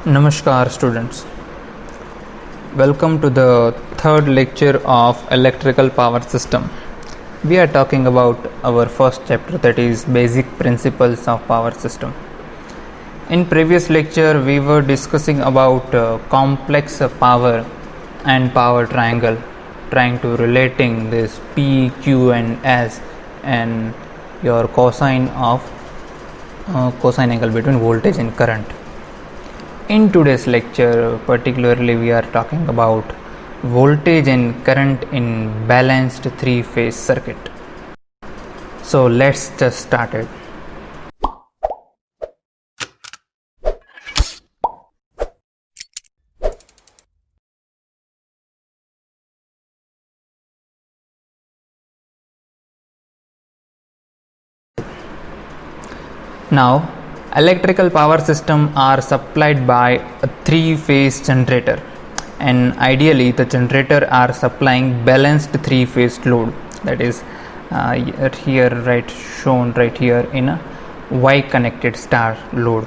Namaskar students, welcome to the third lecture of electrical power system. We are talking about our first chapter, that is basic principles of power system. In previous lecture we were discussing about complex power and power triangle, trying to relating this P, Q and S and your cosine angle between voltage and current. In today's lecture, particularly we are talking about voltage and current in balanced three-phase circuit. So let's just start it. Now, electrical power system are supplied by a three-phase generator, and ideally the generator are supplying balanced three-phase load, that is shown right here in a Y connected star load,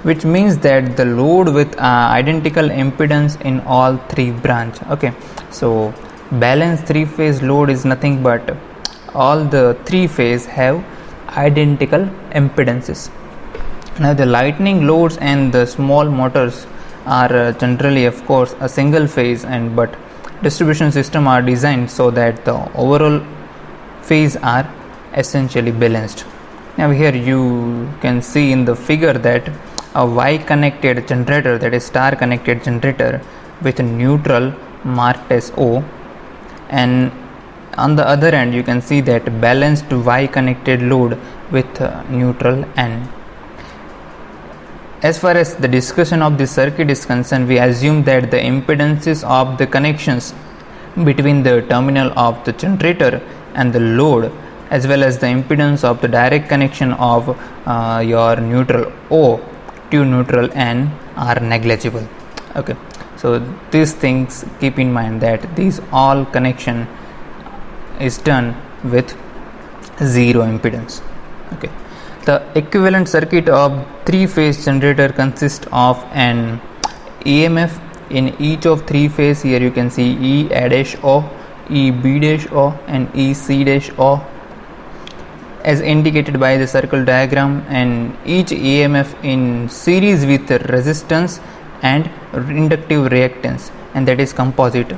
which means that the load with identical impedance in all three branch. Okay, so balanced three-phase load is nothing but all the three phase have identical impedances. Now the lightning loads and the small motors are generally of course a single phase, but distribution system are designed so that the overall phase are essentially balanced. Now here you can see in the figure that a Y connected generator, that is star connected generator with neutral marked as O, and on the other end you can see that balanced Y connected load with neutral N. As far as the discussion of this circuit is concerned, we assume that the impedances of the connections between the terminal of the generator and the load, as well as the impedance of the direct connection of your neutral O to neutral N are negligible. Okay, so these things keep in mind that these all connection is done with zero impedance. Okay, the equivalent circuit of three-phase generator consists of an EMF in each of three phase. Here you can see E-O, E-B-O and E-C-O as indicated by the circle diagram, and each EMF in series with resistance and inductive reactance, and that is composite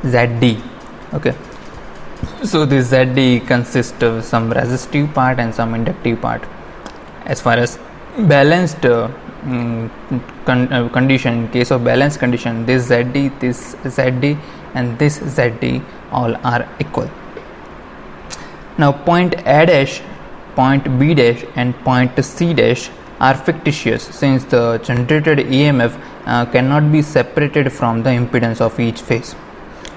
ZD. Okay, so this ZD consists of some resistive part and some inductive part. As far as balanced condition, in case of balanced condition, this ZD, this ZD and this ZD all are equal. Now point A dash, point B dash and point C dash are fictitious, since the generated EMF cannot be separated from the impedance of each phase.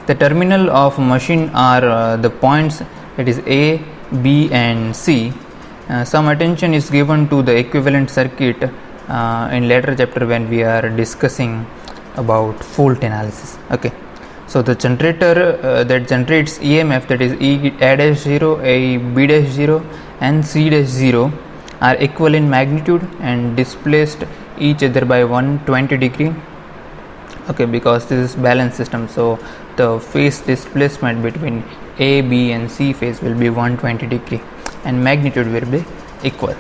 The terminal of machine are the points, that is A, B and C. Some attention is given to the equivalent circuit in later chapter when we are discussing about fault analysis. Okay, so the generator that generates EMF, that is E-A-0, A-B-0 and C-0 are equal in magnitude and displaced each other by 120 degree. Okay, because this is balanced system, so the phase displacement between A, B and C phase will be 120 degree and magnitude will be equal.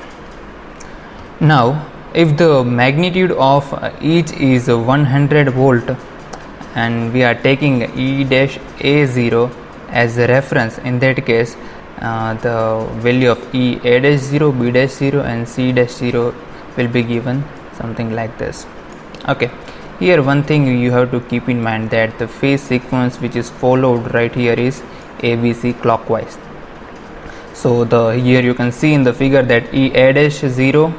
Now if the magnitude of each is 100 volt and we are taking E-A0 as a reference, in that case the value of E-A-0, B-0 and C-0 will be given something like this. Okay, here one thing you have to keep in mind, that the phase sequence which is followed right here is ABC clockwise. So here you can see in the figure that E-A-0,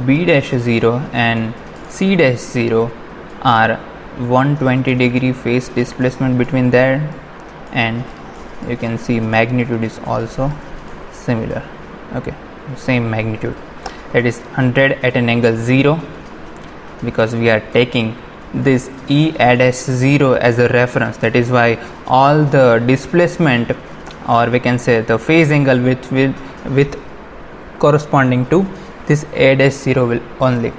B-0 and C-0 are 120 degree phase displacement between there, and you can see magnitude is also similar. Okay, same magnitude, that is 100 at an angle 0, because we are taking this E-0 as a reference. That is why all the displacement, or we can say the phase angle with corresponding to this A-0 will only.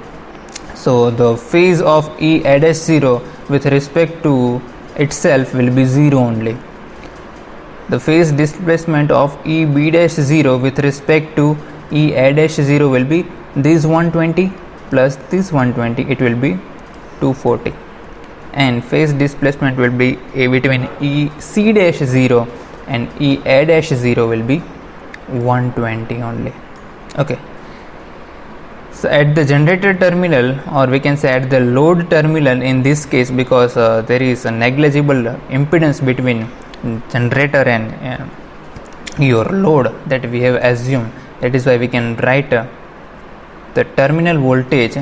So the phase of E A dash 0 with respect to itself will be 0 only. The phase displacement of E B dash 0 with respect to E A dash 0 will be this 120 plus this 120, it will be 240, and phase displacement will be between E C dash 0 and E A dash 0 will be 120 only. Okay, so at the generator terminal, or we can say at the load terminal in this case, because there is a negligible impedance between generator and your load that we have assumed, that is why we can write the terminal voltage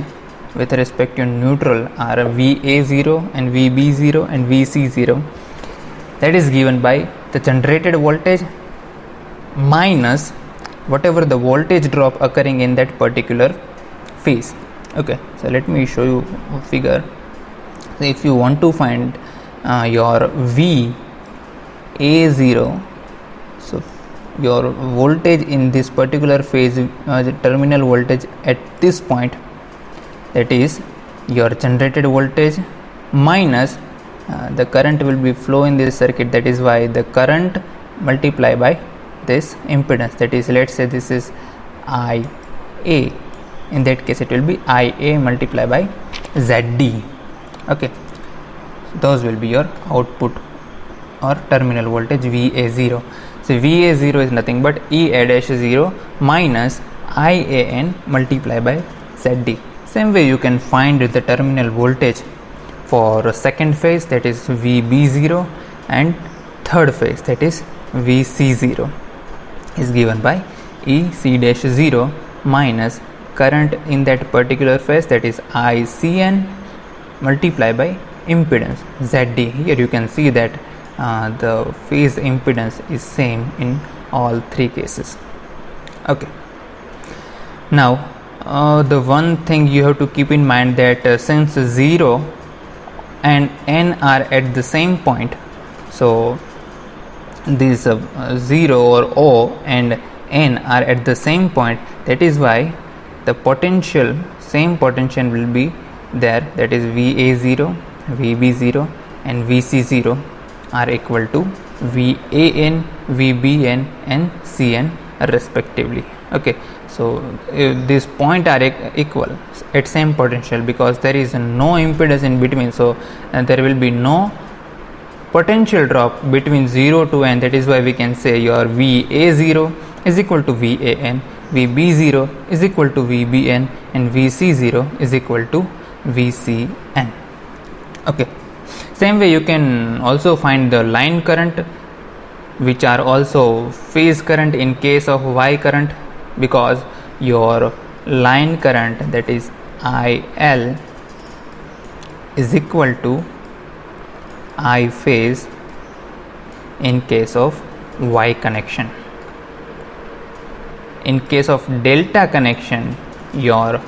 with respect to neutral are VA0 and VB0 and VC0, that is given by the generated voltage minus whatever the voltage drop occurring in that particular phase. Okay, so let me show you a figure. So if you want to find your VA0, so your voltage in this particular phase, terminal voltage at this point, that is your generated voltage minus the current will be flow in this circuit, that is why the current multiply by this impedance, that is, let's say this is IA, in that case it will be IA multiply by ZD. Okay, so those will be your output or terminal voltage VA0. So VA0 is nothing but E A dash 0 minus IAN multiply by ZD. Same way you can find the terminal voltage for second phase, that is VB0, and third phase, that is VC0, is given by EC dash 0 minus current in that particular phase, that is ICN multiply by impedance ZD. Here you can see that the phase impedance is same in all three cases. Okay, now the one thing you have to keep in mind that since 0 and n are at the same point, so this 0 or O and n are at the same point, that is why the potential, same potential will be there, that is VA0, VB0 and VC0 are equal to VAN, VBN and CN respectively. Okay, so these point are equal at same potential because there is no impedance in between, so there will be no potential drop between 0 to n, that is why we can say your VA0 is equal to VAN, VB0 is equal to VBN and VC0 is equal to VCN. Okay, same way you can also find the line current, which are also phase current in case of Y current, because your line current, that is IL, is equal to I phase in case of Y connection. In case of delta connection, your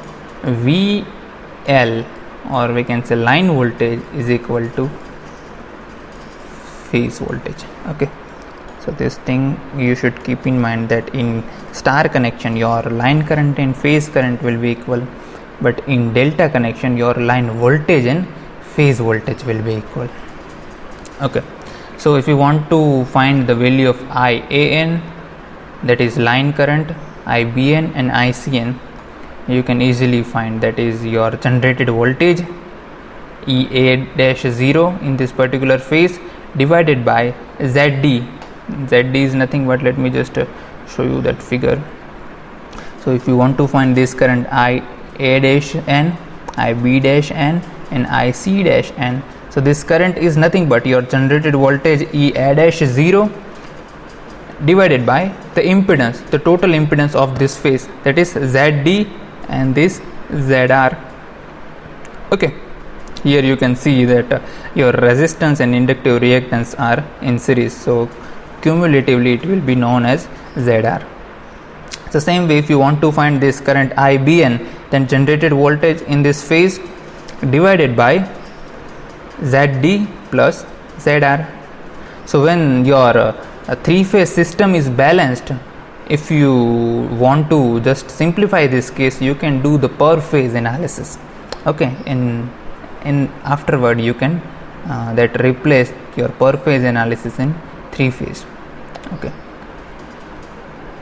VL, or we can say line voltage, is equal to phase voltage. Okay, so this thing you should keep in mind, that in star connection your line current and phase current will be equal, but in delta connection your line voltage and phase voltage will be equal. Okay, so if you want to find the value of IAN, that is line current, IBN and ICN, you can easily find, that is your generated voltage EA-0 in this particular phase divided by ZD. ZD is nothing but, let me just show you that figure. So if you want to find this current IA-N, IB-N and IC-N, so this current is nothing but your generated voltage EA-0 divided by the impedance, the total impedance of this phase, that is ZD and this ZR. Okay, here you can see that your resistance and inductive reactance are in series, so cumulatively it will be known as ZR. So same way, if you want to find this current IBN, then generated voltage in this phase divided by ZD plus ZR. So when your three-phase system is balanced, if you want to just simplify this case, you can do the per phase analysis. Okay, in afterward you can that replace your per phase analysis in 3-phase. Okay,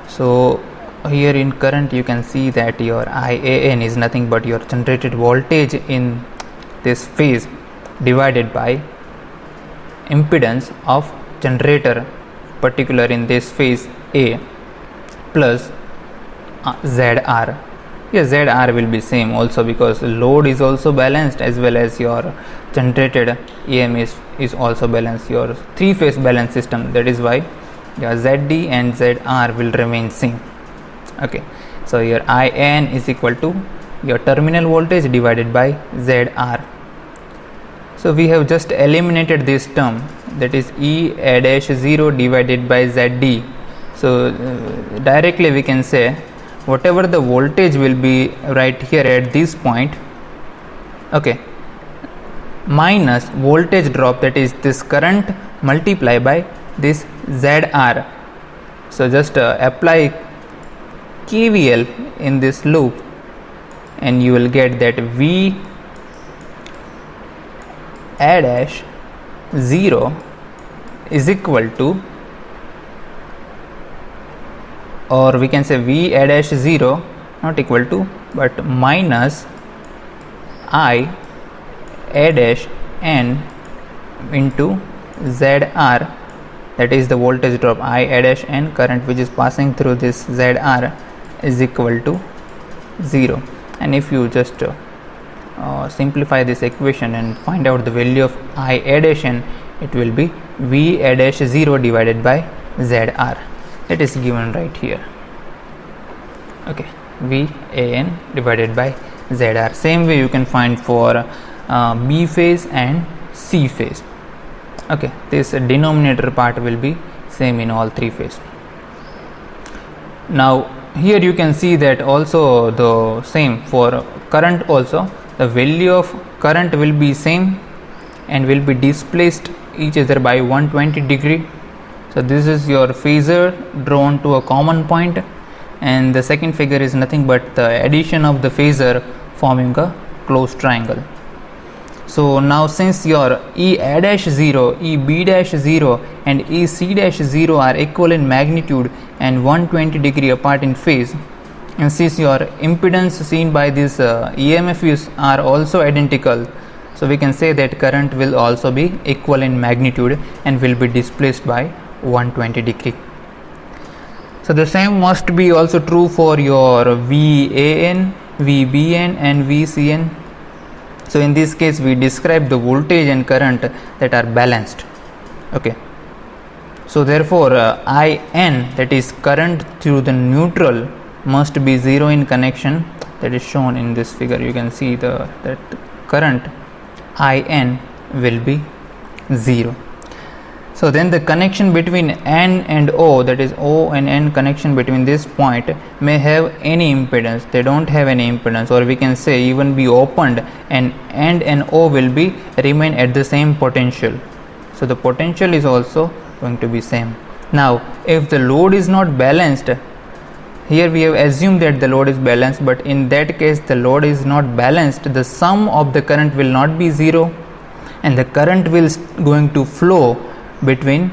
so here in current you can see that your IAN is nothing but your generated voltage in this phase divided by impedance of generator particular in this phase A plus ZR. Yes, ZR will be same also because load is also balanced as well as your generated EM is also balanced, your 3-phase balance system. That is why your ZD and ZR will remain same. Okay, so your IN is equal to your terminal voltage divided by ZR. So we have just eliminated this term, that is E-0 divided by ZD. So directly we can say whatever the voltage will be right here at this point, okay, minus voltage drop, that is this current multiply by this ZR. So just apply KVL in this loop and you will get that V A dash 0 is equal to, or we can say V A dash 0 not equal to but minus I A dash N into ZR, that is the voltage drop I A dash N, current which is passing through this ZR is equal to 0. And if you just simplify this equation and find out the value of I A dash N, it will be V A dash 0 divided by ZR. It is given right here. Okay, VAN divided by ZR. Same way you can find for B phase and C phase. Okay, this denominator part will be same in all 3 phase. Now here you can see that also the same for current also, the value of current will be same and will be displaced each other by 120 degree. So this is your phasor drawn to a common point, and the second figure is nothing but the addition of the phasor forming a closed triangle. So now since your E A dash 0, E B dash 0 and E C dash 0 are equal in magnitude and 120 degree apart in phase, and since your impedance seen by this EMFs are also identical, so we can say that current will also be equal in magnitude and will be displaced by 120 degree. So the same must be also true for your VAN, VBN and VCN. So in this case we describe the voltage and current that are balanced. Okay, so therefore IN, that is current through the neutral, must be 0 in connection, that is shown in this figure. You can see that current IN will be 0. So then the connection between N and O, that is O and N connection between this point, may have any impedance. They don't have any impedance, or we can say even be opened, and N and O will be remain at the same potential. So the potential is also going to be same. Now if the load is not balanced, here we have assumed that the load is balanced, but in that case the load is not balanced, the sum of the current will not be 0 and the current will going to flow between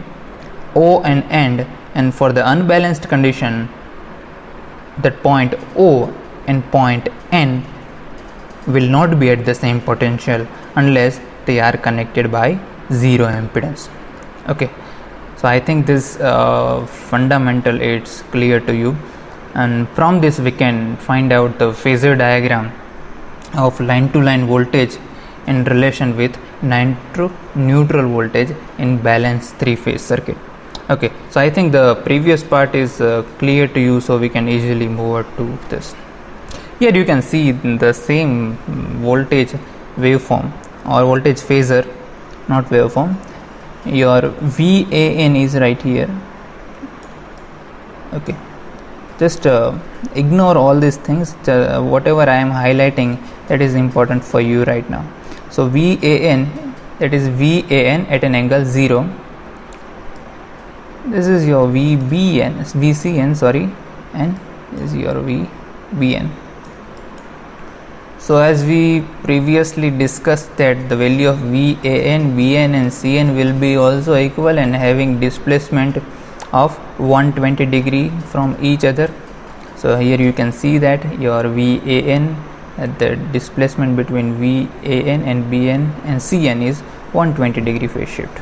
O and end, and for the unbalanced condition, that point O and point N will not be at the same potential unless they are connected by 0 impedance. Okay, so I think this fundamental it's clear to you, and from this we can find out the phasor diagram of line to line voltage in relation with neutral voltage in balanced 3-phase circuit. Okay, so I think the previous part is clear to you, so we can easily move on to this. Here you can see the same voltage waveform or voltage phasor, not waveform. Your VAN is right here. Okay, just ignore all these things. Whatever I am highlighting, that is important for you right now. So VAN, that is VAN at an angle 0. This is your VCN, sorry, and this is your VBN. So as we previously discussed that the value of VAN, BN and CN will be also equal and having displacement of 120 degree from each other. So here you can see that your VAN, the displacement between VAN and BN and CN is 120 degree phase shift.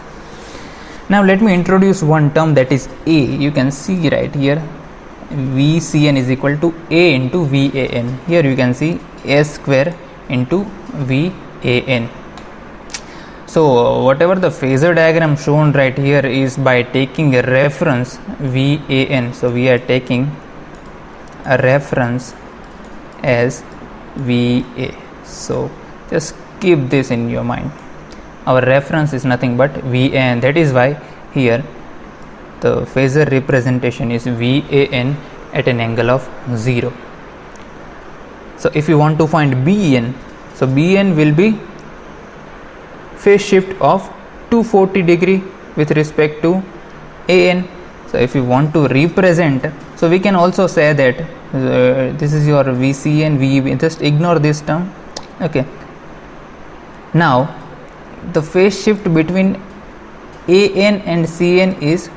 Now let me introduce one term, that is A. You can see right here VCN is equal to A into VAN. Here you can see A square into VAN. So whatever the phasor diagram shown right here is by taking a reference VAN. So we are taking a reference as VA. So just keep this in your mind. Our reference is nothing but VAN. That is why here the phasor representation is VAN at an angle of 0. So if you want to find BN, so BN will be phase shift of 240 degree with respect to AN. So if you want to represent, so we can also say that this is your VCN, VB, just ignore this term. Okay. Now the phase shift between AN and CN is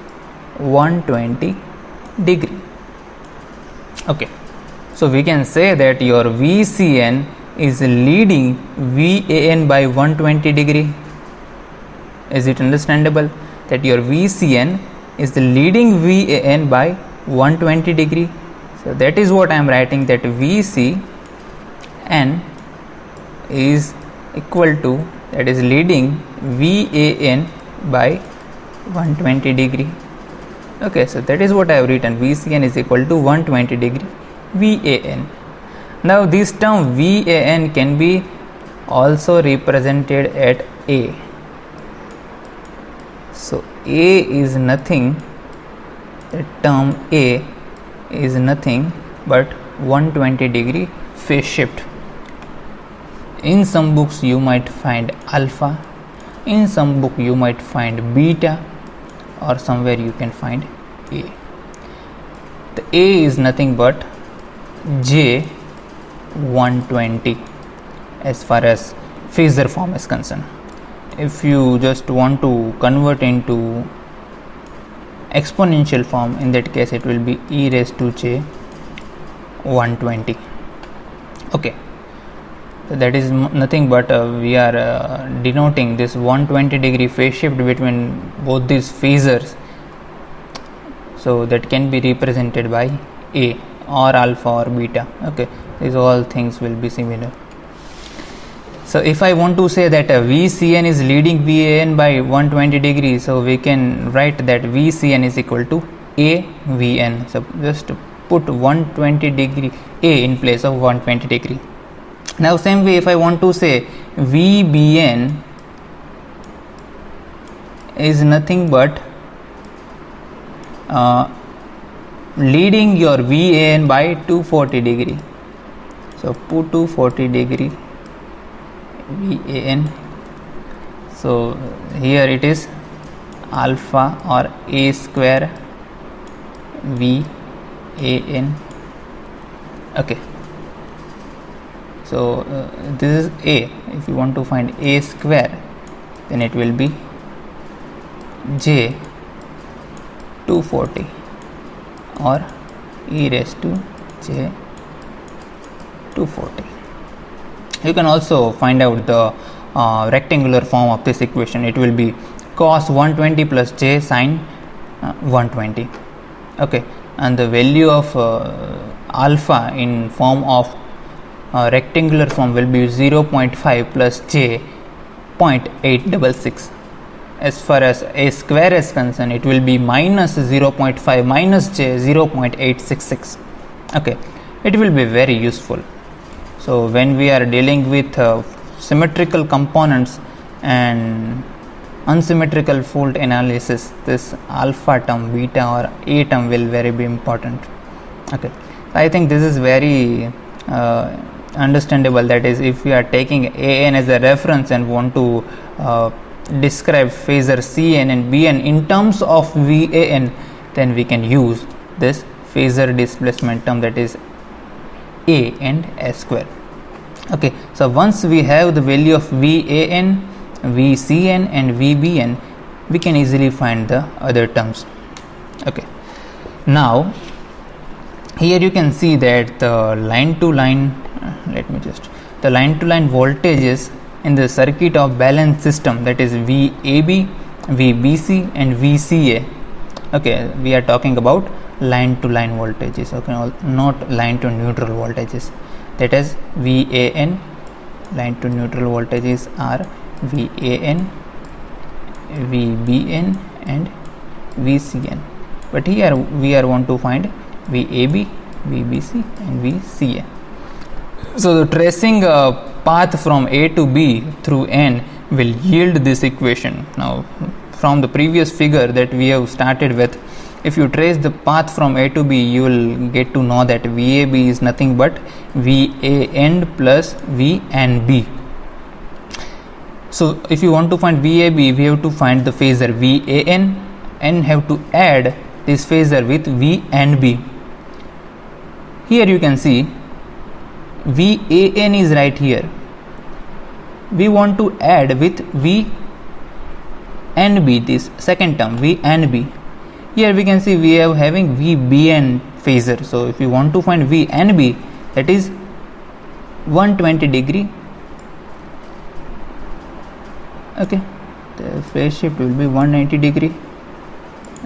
120 degree. Okay, so we can say that your VCN is leading VAN by 120 degree. Is it understandable that your VCN is leading VAN by 120 degree? So that is what I am writing, that VCN is equal to, that is leading VAN by 120 degree. Okay, so that is what I have written, VCN is equal to 120 degree VAN. Now this term VAN can be also represented at A. So A is nothing, the term A is nothing but 120 degree phase shift. In some books you might find alpha, in some book you might find beta, or somewhere you can find A. The A is nothing but J120 as far as phasor form is concerned. If you just want to convert into exponential form, in that case it will be e raised to j 120. Okay, so that is nothing but we are denoting this 120 degree phase shift between both these phasors. So that can be represented by A or alpha or beta. Okay, these all things will be similar. So if I want to say that VCN is leading VAN by 120 degrees, so we can write that VCN is equal to AVN. So just put 120 degree A in place of 120 degree. Now same way, if I want to say VBN is nothing but leading your VAN by 240 degree. So put 240 degree VAN. So here it is alpha or A square VAN. Okay. So this is A. If you want to find A square, then it will be J 240 or e raised to j 240. You can also find out the rectangular form of this equation. It will be cos 120 plus j sin 120. Okay, and the value of alpha in form of rectangular form will be 0.5 plus j 0.866. As far as A square is concerned, it will be minus 0.5 minus j 0.866. Okay, it will be very useful. So when we are dealing with symmetrical components and unsymmetrical fault analysis, this alpha term, beta or A term will very be important. Okay, I think this is very understandable. That is, if we are taking AN as a reference and want to describe phasor CN and BN in terms of VAN, then we can use this phasor displacement term, that is A and S square. Okay, so once we have the value of VAN, VCN and VBN, we can easily find the other terms. Okay, now here you can see that the line to line voltages in the circuit of balanced system, that is VAB, VBC and VCA. Okay, we are talking about line to line voltages, okay, not line to neutral voltages. That is VAN, line to neutral voltages are VAN, VBN and VCN, but here we are want to find VAB, VBC and VCA. So the tracing path from A to B through N will yield this equation. Now from the previous figure that we have started with, if you trace the path from A to B, you will get to know that VAB is nothing but VAN plus VNB. So if you want to find VAB, we have to find the phasor VAN and have to add this phasor with VNB. Here you can see VAN is right here. We want to add with VNB, this second term VNB. Here we can see we are having VBN phasor. So if you want to find VNB, that is 120 degree. Okay, the phase shift will be 190 degree.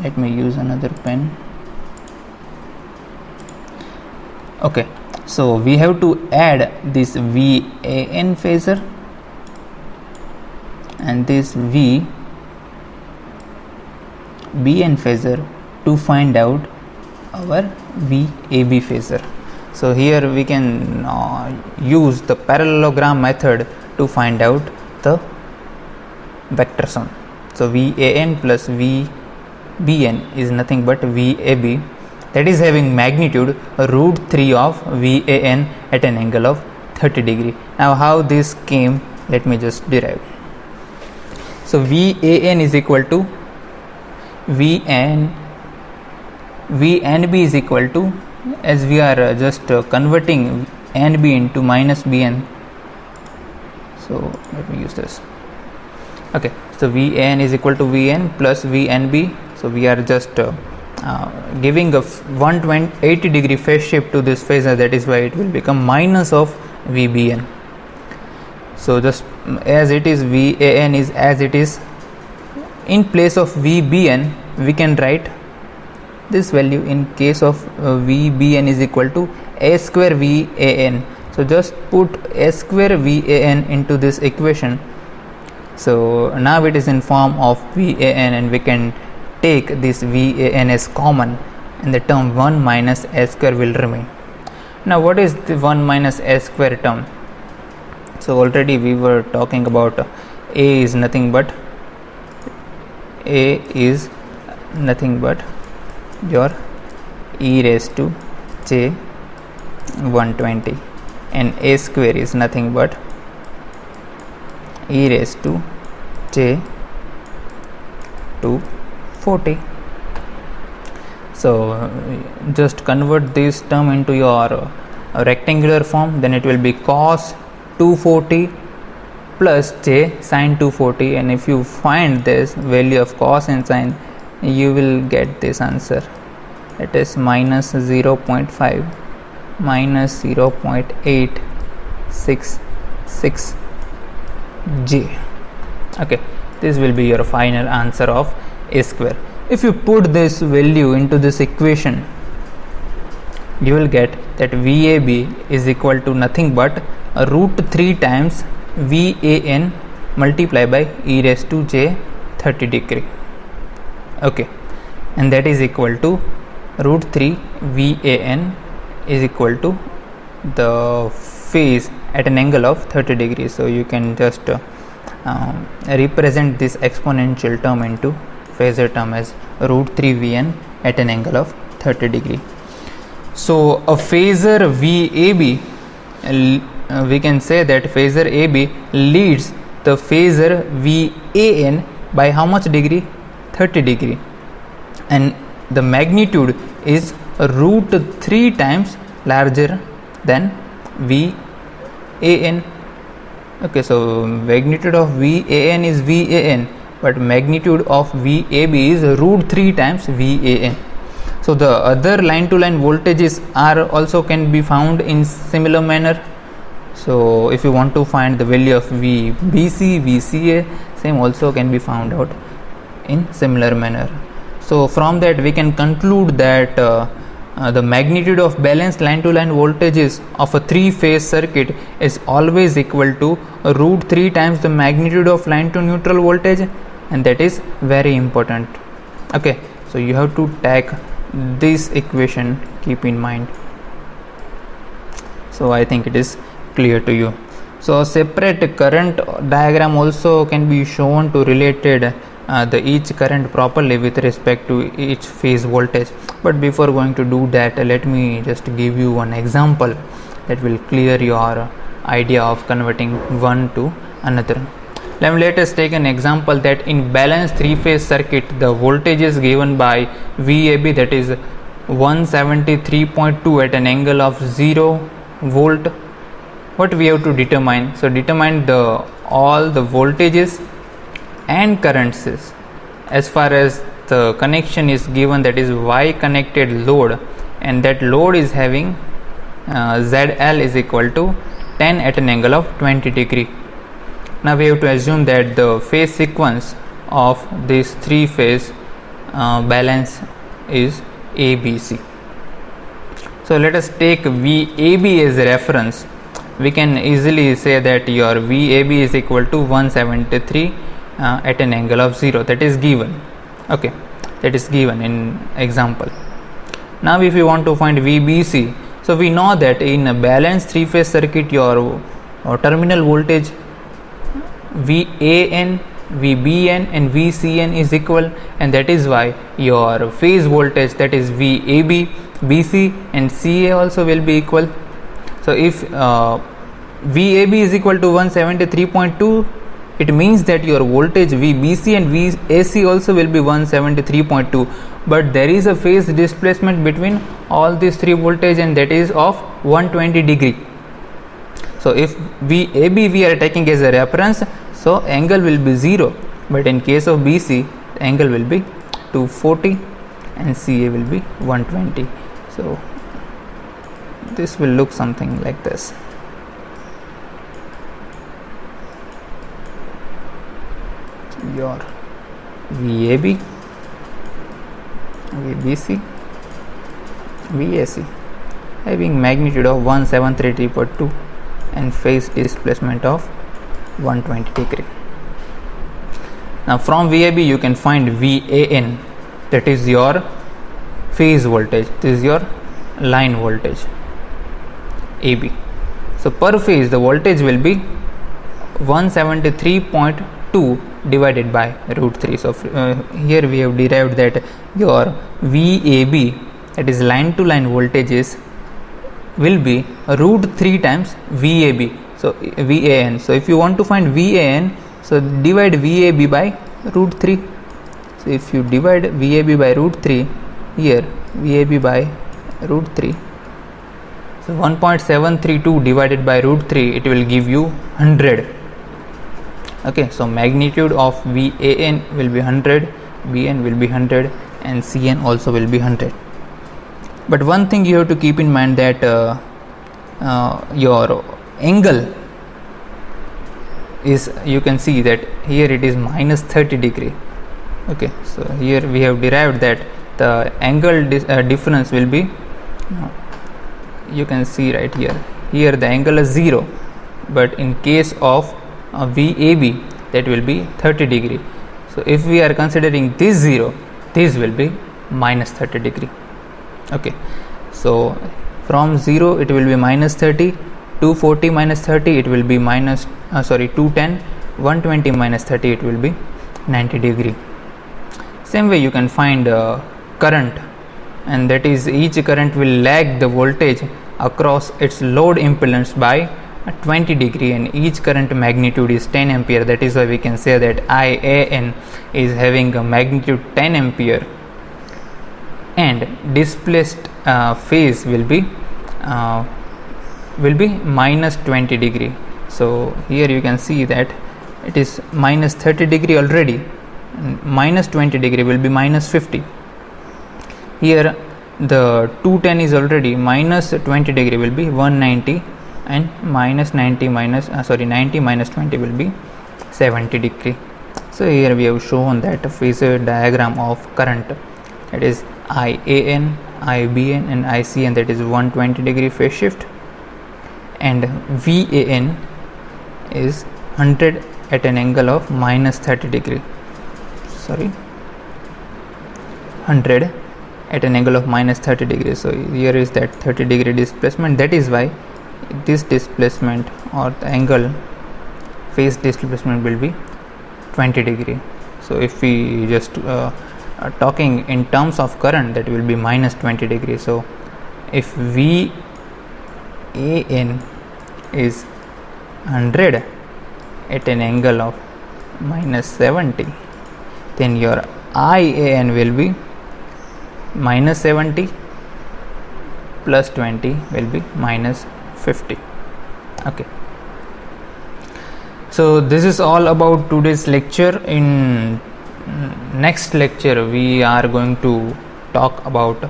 Let me use another pen. Okay, so we have to add this VAN phasor and this VBN phasor to find out our VAB phasor. So here we can use the parallelogram method to find out the vector sum. So VAN plus VBN is nothing but VAB, that is having magnitude root 3 of VAN at an angle of 30 degree. Now how this came, let me just derive. So VAN is equal to VNB is equal to, as we are just converting NB into minus BN, so let me use this. Okay, so VAN is equal to VN plus VNB. So we are just giving a 180 degree phase shift to this phasor, that is why it will become minus of VBN. So just as it is, VAN is as it is. In place of VBN, we can write this value. In case of VBN is equal to A square VAN. So just put A square VAN into this equation. So now it is in form of VAN, and we can take this VAN as common, and the term 1 minus A square will remain. Now what is the 1 minus A square term? So already we were talking about A is nothing but your e raised to j 120, and A square is nothing but e raised to j 240. So just convert this term into your rectangular form, then it will be cos 240 plus j sin 240, and if you find this value of cos and sin, you will get this answer, that is minus 0.5 minus 0.866 j. Okay, this will be your final answer of A square. If you put this value into this equation, you will get that VAB is equal to nothing but root 3 times VAN multiplied by e raised to j 30 degree. Okay, and that is equal to root 3 VAN is equal to the phase at an angle of 30 degrees. So you can just represent this exponential term into phasor term as root 3 VN at an angle of 30 degree. So a phasor VAB, we can say that phasor AB leads the phasor VAN by how much degree? 30 degree, and the magnitude is root 3 times larger than VAN. Okay, so magnitude of VAN is VAN, but magnitude of VAB is root 3 times VAN. So the other line to line voltages are also can be found in similar manner. So if you want to find the value of VBC, VCA, same also can be found out in similar manner. So from that we can conclude that the magnitude of balanced line to line voltages of a 3-phase circuit is always equal to root 3 times the magnitude of line to neutral voltage, and that is very important. Okay, so you have to take this equation, keep in mind. So I think it is clear to you. So separate current diagram also can be shown to related the each current properly with respect to each phase voltage. But before going to do that, let me just give you one example that will clear your idea of converting one to another. Let us take an example that in balanced 3-phase circuit the voltage is given by VAB, that is 173.2 at an angle of 0 volt. What we have to determine? So determine all the voltages and currents as far as the connection is given, that is Y connected load, and that load is having ZL is equal to 10 at an angle of 20 degree. Now we have to assume that the phase sequence of this 3-phase balance is ABC. So let us take VAB as a reference. We can easily say that your VAB is equal to 173 at an angle of 0. That is given. Okay, that is given in example. Now if you want to find VBC, so we know that in a balanced 3-phase circuit your terminal voltage VAN, VBN and VCN is equal, and that is why your phase voltage, that is VAB, BC and CA also will be equal. So if VAB is equal to 173.2, it means that your voltage VBC and VAC also will be 173.2, but there is a phase displacement between all these three voltage, and that is of 120 degree. So if VAB we are taking as a reference, so angle will be 0, but in case of BC the angle will be 240 and CA will be 120. So this will look something like this. Your VAB, VBC, VAC having magnitude of 173.2 and phase displacement of 120 degree. Now from VAB you can find VAN, that is your phase voltage, this is your line voltage AB. So per phase the voltage will be 173.2 divided by root 3. So here we have derived that your VAB, that is line to line voltages, will be root 3 times VAB, so VAN. So if you want to find VAN, so divide VAB by root 3. So if you divide VAB by root 3, here VAB by root 3, so 1.732 divided by root 3, it will give you 100. Okay, so magnitude of VAN will be 100, BN will be 100 and CN also will be 100. But one thing you have to keep in mind that your angle is, you can see that here it is minus 30 degree. Okay, so here we have derived that the angle difference will be, you can see right here the angle is 0, but in case of VAB that will be 30 degree. So if we are considering this 0, this will be minus 30 degree. Okay, so from 0 it will be minus 30, 240 minus 30 it will be minus 210, 120 minus 30 it will be 90 degree. Same way you can find current, and that is each current will lag the voltage across its load impedance by 20 degree, and each current magnitude is 10 ampere. That is why we can say that IAN is having a magnitude 10 ampere, and displaced phase will be will be minus 20 degree. So here you can see that it is minus 30 degree already, and minus 20 degree will be minus 50. Here the 210 is already minus 20 degree will be 190, and minus 90 minus 90 minus 20 will be 70 degree. So here we have shown that phasor diagram of current, that is IAN, IBN and ICN, that is 120 degree phase shift, and VAN is 100 at an angle of minus 30 degree, 100 at an angle of minus 30 degrees. So here is that 30 degree displacement. That is why this displacement or the angle phase displacement will be 20 degree. So if we just are talking in terms of current, that will be minus 20 degree. So if VAN is 100 at an angle of minus 70, then your IAN will be minus 70 plus 20 will be minus 50. Okay, so this is all about today's lecture. In next lecture we are going to talk about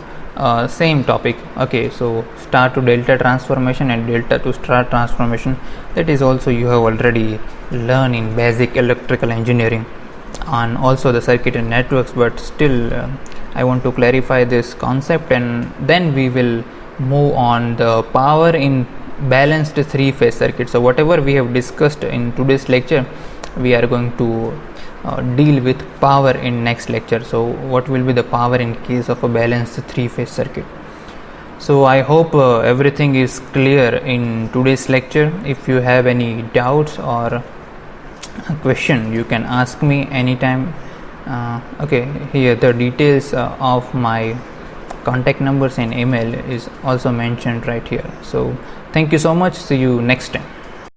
same topic. Okay, so star to delta transformation and delta to star transformation, that is also you have already learned in basic electrical engineering, and also the circuit and networks, but still I want to clarify this concept, and then we will move on the power in balanced three phase circuit. So whatever we have discussed in today's lecture, we are going to deal with power in next lecture. So what will be the power in case of a balanced three phase circuit? So I hope everything is clear in today's lecture. If you have any doubts or a question, you can ask me anytime. Okay, here the details of my contact numbers and email is also mentioned right here. So thank you so much. See you next time.